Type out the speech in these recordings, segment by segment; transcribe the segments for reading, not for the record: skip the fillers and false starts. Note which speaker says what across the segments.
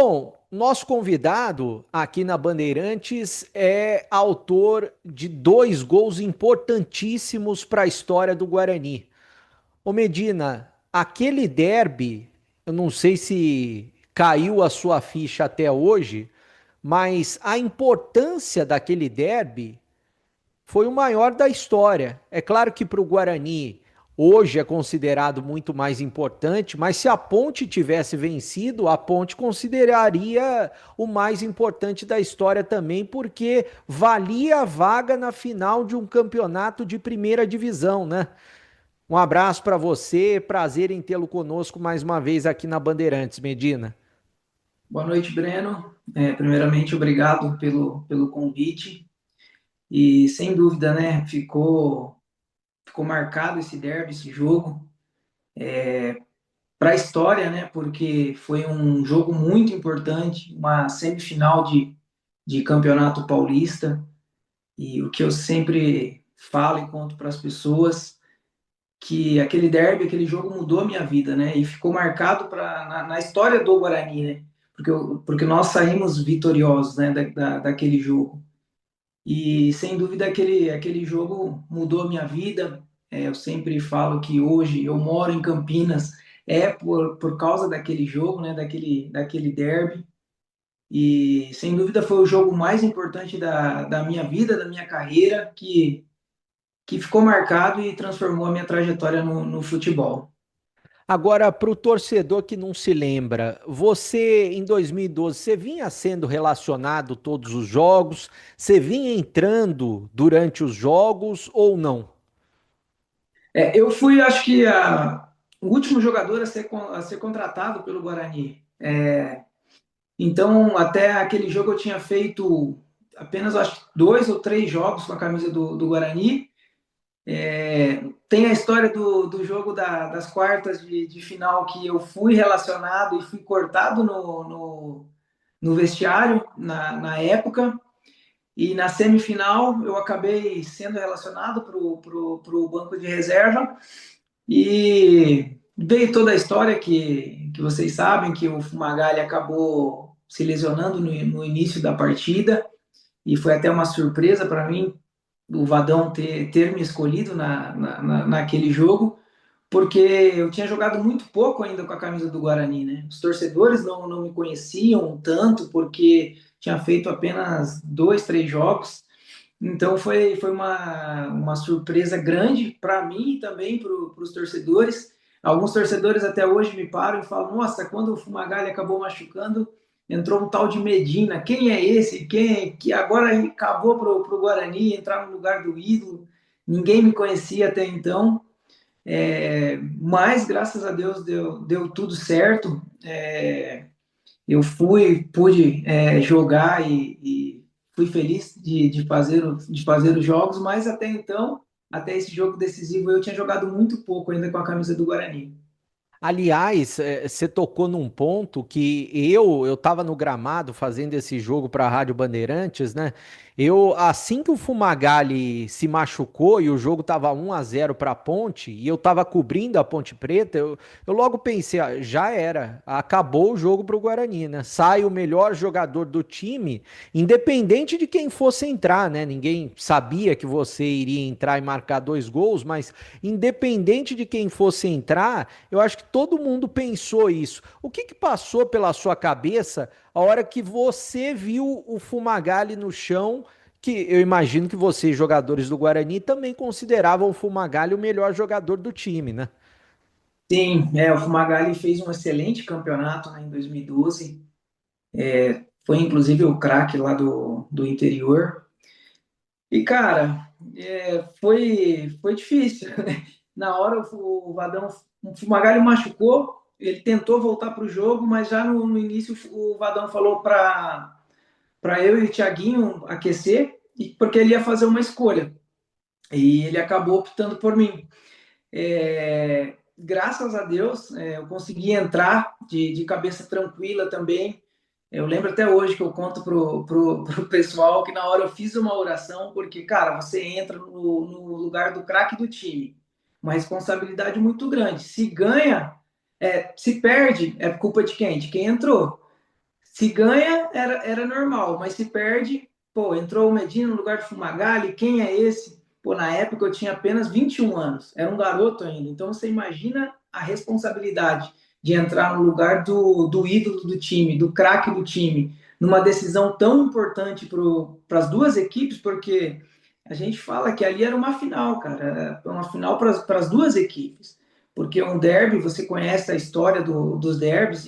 Speaker 1: Bom, nosso convidado aqui na Bandeirantes é autor de dois gols importantíssimos para a história do Guarani. Ô Medina, aquele derby, eu não sei se caiu a sua ficha até hoje, mas a importância daquele derby foi o maior da história. É claro que para o Guarani hoje é considerado muito mais importante, mas se a Ponte tivesse vencido, a Ponte consideraria o mais importante da história também, porque valia a vaga na final de um campeonato de primeira divisão, né? Um abraço para você, prazer em tê-lo conosco mais uma vez aqui na Bandeirantes, Medina.
Speaker 2: Boa noite, Breno. Primeiramente, obrigado pelo convite. E sem dúvida, né, ficou marcado esse derby, esse jogo, para a história, né, porque foi um jogo muito importante, uma semifinal de Campeonato Paulista. E o que eu sempre falo e conto para as pessoas, que aquele derby, aquele jogo mudou a minha vida, né, e ficou marcado na história do Guarani, né, porque nós saímos vitoriosos, né, daquele jogo. E sem dúvida aquele jogo mudou a minha vida. Eu sempre falo que hoje eu moro em Campinas por causa daquele jogo, né, daquele derby. E sem dúvida foi o jogo mais importante da minha vida, da minha carreira, que ficou marcado e transformou a minha trajetória no futebol.
Speaker 1: Agora, para o torcedor que não se lembra, você em 2012, você vinha sendo relacionado todos os jogos? Você vinha entrando durante os jogos ou não?
Speaker 2: Eu fui, acho que, o último jogador a ser contratado pelo Guarani. Então, até aquele jogo eu tinha feito apenas acho, dois ou três jogos com a camisa do Guarani. Tem a história do jogo das quartas de final que eu fui relacionado e fui cortado no vestiário na época. E na semifinal eu acabei sendo relacionado para o banco de reserva. E veio toda a história que vocês sabem que o Fumagalli acabou se lesionando no início da partida e foi até uma surpresa para mim o Vadão ter me escolhido naquele jogo, porque eu tinha jogado muito pouco ainda com a camisa do Guarani, né? Os torcedores não me conheciam tanto porque tinha feito apenas dois, três jogos. Então foi uma surpresa grande para mim e também para os torcedores. Alguns torcedores até hoje me param e falam: Nossa, quando o Fumagalli acabou machucando, entrou um tal de Medina. Quem é esse? Quem é que agora acabou para o Guarani entrar no lugar do ídolo? Ninguém me conhecia até então. Mas graças a Deus deu tudo certo. Eu pude jogar e fui feliz de fazer os jogos, mas até então, até esse jogo decisivo, eu tinha jogado muito pouco ainda com a camisa do Guarani.
Speaker 1: Aliás, você tocou num ponto que eu estava no gramado fazendo esse jogo para a Rádio Bandeirantes, né? Eu assim que o Fumagalli se machucou e o jogo tava 1-0 para a Ponte e eu tava cobrindo a Ponte Preta, eu logo pensei, ah, já era, acabou o jogo para o Guarani, né? Sai o melhor jogador do time, independente de quem fosse entrar, né? Ninguém sabia que você iria entrar e marcar dois gols, mas independente de quem fosse entrar, eu acho que todo mundo pensou isso. O que que passou pela sua cabeça a hora que você viu o Fumagalli no chão? Que eu imagino que vocês, jogadores do Guarani, também consideravam o Fumagalli o melhor jogador do time, né?
Speaker 2: Sim, o Fumagalli fez um excelente campeonato, né, em 2012. Foi inclusive o craque lá do interior. E, cara, foi difícil. Na hora o Vadão, o Fumagalli machucou, ele tentou voltar para o jogo, mas já no início o Vadão falou para eu e o Thiaguinho aquecer, porque ele ia fazer uma escolha. E ele acabou optando por mim. Graças a Deus, eu consegui entrar de cabeça tranquila também. Eu lembro até hoje que eu conto pro pessoal que na hora eu fiz uma oração, porque, cara, você entra no lugar do craque do time. Uma responsabilidade muito grande. Se ganha, se perde, é culpa de quem? De quem entrou. Se ganha, era normal, mas se perde, pô, entrou o Medina no lugar do Fumagalli, quem é esse? Pô, na época eu tinha apenas 21 anos, era um garoto ainda, então você imagina a responsabilidade de entrar no lugar do ídolo do time, do craque do time, numa decisão tão importante para as duas equipes, porque a gente fala que ali era uma final, cara, era uma final para as duas equipes, porque um derby, você conhece a história dos derbys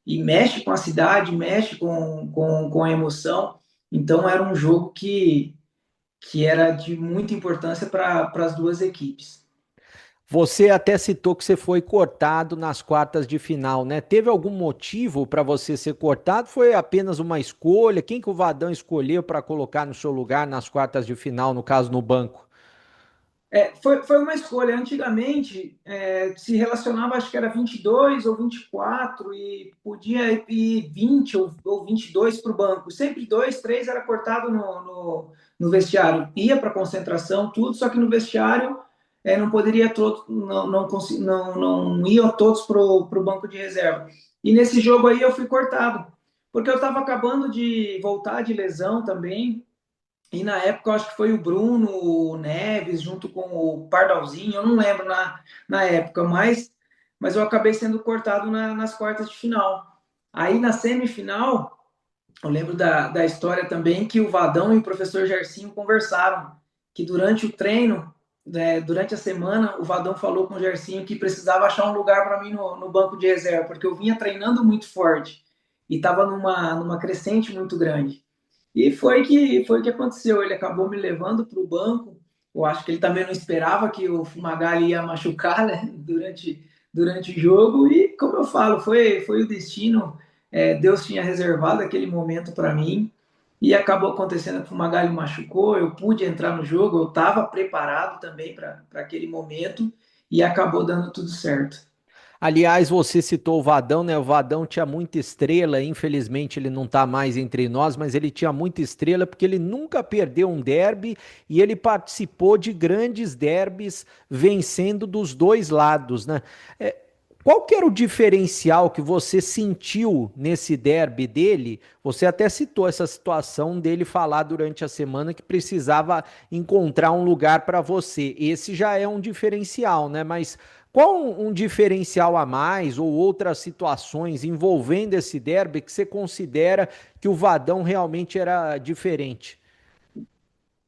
Speaker 2: e mexe com a cidade, mexe com a emoção. Então era um jogo que era de muita importância para as duas equipes.
Speaker 1: Você até citou que você foi cortado nas quartas de final, né? Teve algum motivo para você ser cortado? Foi apenas uma escolha? Quem que o Vadão escolheu para colocar no seu lugar nas quartas de final, no caso no banco?
Speaker 2: Foi uma escolha. Antigamente se relacionava, acho que era 22 ou 24, e podia ir 20 ou 22 para o banco. Sempre dois, três era cortado no vestiário. Ia para concentração, tudo, só que no vestiário não poderia todos, não iam todos para o banco de reserva. E nesse jogo aí eu fui cortado, porque eu estava acabando de voltar de lesão também. E na época eu acho que foi o Bruno o Neves junto com o Pardalzinho, eu não lembro na época, mas eu acabei sendo cortado nas quartas de final. Aí na semifinal, eu lembro da história também que o Vadão e o professor Gercinho conversaram, que durante o treino, durante a semana, o Vadão falou com o Gercinho que precisava achar um lugar para mim no banco de reserva, porque eu vinha treinando muito forte e estava numa crescente muito grande. E foi que aconteceu. Ele acabou me levando para o banco. Eu acho que ele também não esperava que o Fumagalli ia machucar, né, durante o jogo. E, como eu falo, foi o destino. Deus tinha reservado aquele momento para mim. E acabou acontecendo que o Fumagalli machucou. Eu pude entrar no jogo. Eu estava preparado também para aquele momento. E acabou dando tudo certo.
Speaker 1: Aliás, você citou o Vadão, né? O Vadão tinha muita estrela, infelizmente ele não está mais entre nós, mas ele tinha muita estrela porque ele nunca perdeu um derby e ele participou de grandes derbys, vencendo dos dois lados, né? É, qual que era o diferencial que você sentiu nesse derby dele? Você até citou essa situação dele falar durante a semana que precisava encontrar um lugar para você. Esse já é um diferencial, né? Mas qual um diferencial a mais ou outras situações envolvendo esse derby que você considera que o Vadão realmente era diferente?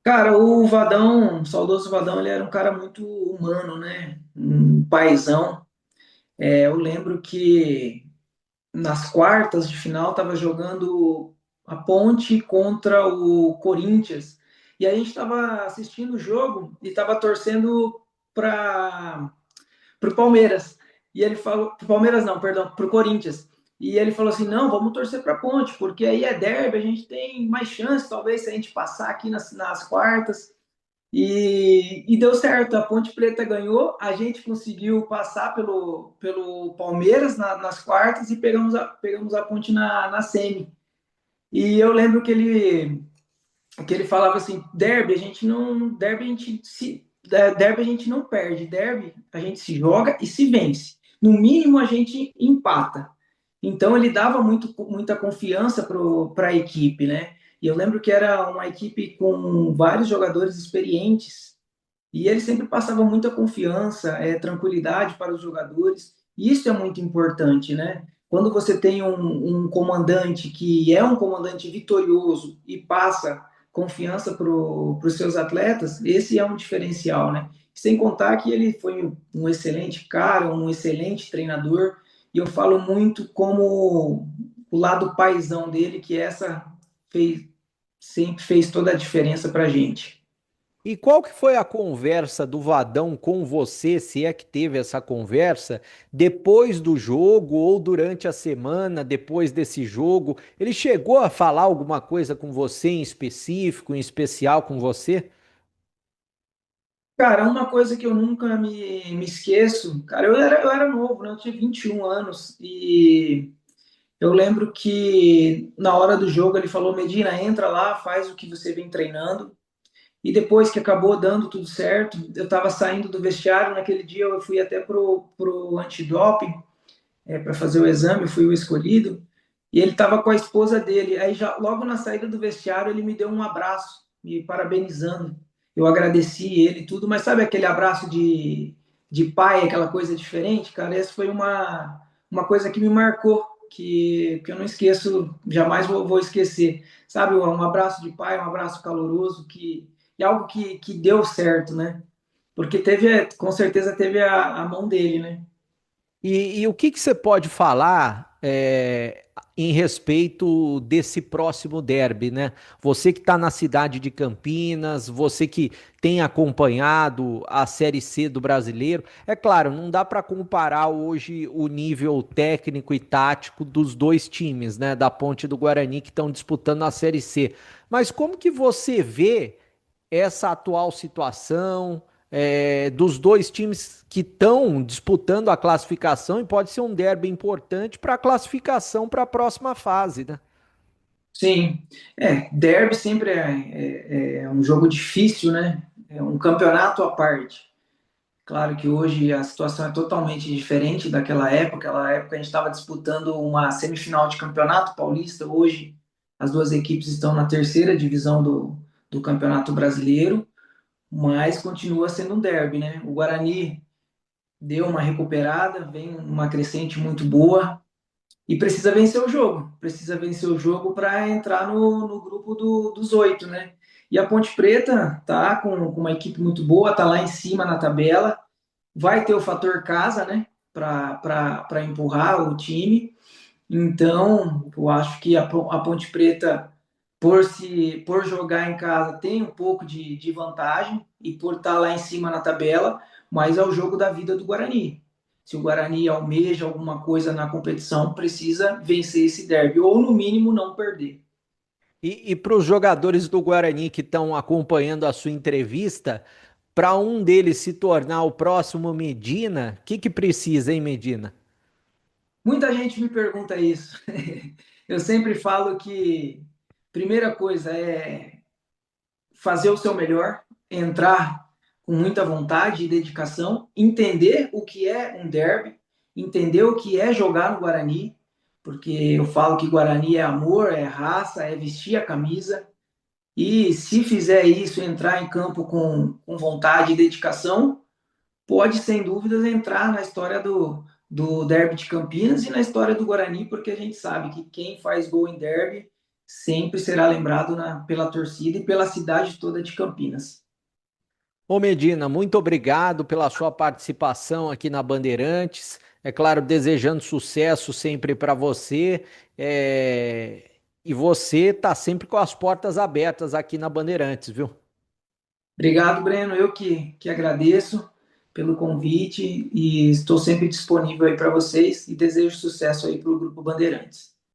Speaker 2: Cara, o Vadão, o saudoso Vadão, ele era um cara muito humano, né? Um paizão. Eu lembro que nas quartas de final estava jogando a Ponte contra o Corinthians. E a gente estava assistindo o jogo e estava torcendo para o Palmeiras. E ele falou, pro Palmeiras não, perdão, para o Corinthians. E ele falou assim: não, vamos torcer para a Ponte, porque aí é derby, a gente tem mais chance, talvez, se a gente passar aqui nas quartas. E deu certo, a Ponte Preta ganhou, a gente conseguiu passar pelo Palmeiras nas quartas e pegamos a Ponte na semi. E eu lembro que ele falava assim: derby a gente não perde, derby a gente se joga e se vence. No mínimo a gente empata. Então ele dava muita confiança para a equipe, né? E eu lembro que era uma equipe com vários jogadores experientes e ele sempre passava muita confiança, tranquilidade para os jogadores. E isso é muito importante, né? Quando você tem um comandante que é um comandante vitorioso e passa confiança para os seus atletas, esse é um diferencial, né? Sem contar que ele foi um excelente cara, um excelente treinador. E eu falo muito como o lado paizão dele, que fez, sempre fez toda a diferença para a gente.
Speaker 1: E qual que foi a conversa do Vadão com você, se é que teve essa conversa, depois do jogo ou durante a semana, depois desse jogo? Ele chegou a falar alguma coisa com você em específico, em especial com você?
Speaker 2: Cara, uma coisa que eu nunca me esqueço, cara, eu era novo, né? Eu tinha 21 anos e eu lembro que na hora do jogo ele falou: Medina, entra lá, faz o que você vem treinando. E depois que acabou dando tudo certo, eu estava saindo do vestiário. Naquele dia eu fui até pro antidoping para fazer o exame, eu fui o escolhido. E ele estava com a esposa dele. Aí já logo na saída do vestiário ele me deu um abraço, me parabenizando. Eu agradeci ele e tudo, mas sabe aquele abraço de pai, aquela coisa diferente, cara? Essa foi uma coisa que me marcou, que eu não esqueço, jamais vou esquecer. Sabe, um abraço de pai, um abraço caloroso, e algo que deu certo, né? Porque teve, com certeza teve a mão dele, né?
Speaker 1: E o que que você pode falar em respeito desse próximo derby, né? Você que está na cidade de Campinas, você que tem acompanhado a Série C do Brasileiro, é claro, não dá para comparar hoje o nível técnico e tático dos dois times, né? Da Ponte e do Guarani que estão disputando a Série C. Mas como que você vê essa atual situação dos dois times que estão disputando a classificação e pode ser um derby importante para a classificação para a próxima fase, né?
Speaker 2: Sim, derby sempre é um jogo difícil, né? É um campeonato à parte. Claro que hoje a situação é totalmente diferente daquela época. Aquela época a gente estava disputando uma semifinal de campeonato paulista. Hoje as duas equipes estão na terceira divisão do Campeonato Brasileiro, mas continua sendo um derby, né? O Guarani deu uma recuperada, vem uma crescente muito boa. E precisa vencer o jogo para entrar no grupo dos oito, né? E a Ponte Preta tá com uma equipe muito boa, tá lá em cima na tabela, vai ter o fator casa, né? Para empurrar o time. Então, eu acho que a Ponte Preta, por jogar em casa, tem um pouco de vantagem e por estar lá em cima na tabela, mas é o jogo da vida do Guarani. Se o Guarani almeja alguma coisa na competição, precisa vencer esse derby, ou no mínimo não perder.
Speaker 1: E para os jogadores do Guarani que estão acompanhando a sua entrevista, para um deles se tornar o próximo Medina, o que que precisa, hein, Medina?
Speaker 2: Muita gente me pergunta isso. Eu sempre falo que primeira coisa é fazer o seu melhor, entrar com muita vontade e dedicação, entender o que é um derby, entender o que é jogar no Guarani, porque eu falo que Guarani é amor, é raça, é vestir a camisa. E se fizer isso, entrar em campo com vontade e dedicação, pode, sem dúvidas, entrar na história do derby de Campinas e na história do Guarani, porque a gente sabe que quem faz gol em derby sempre será lembrado pela torcida e pela cidade toda de Campinas.
Speaker 1: Ô Medina, muito obrigado pela sua participação aqui na Bandeirantes. É claro, desejando sucesso sempre para você. E você tá sempre com as portas abertas aqui na Bandeirantes, viu?
Speaker 2: Obrigado, Breno. Eu que agradeço pelo convite e estou sempre disponível aí para vocês e desejo sucesso aí para o Grupo Bandeirantes.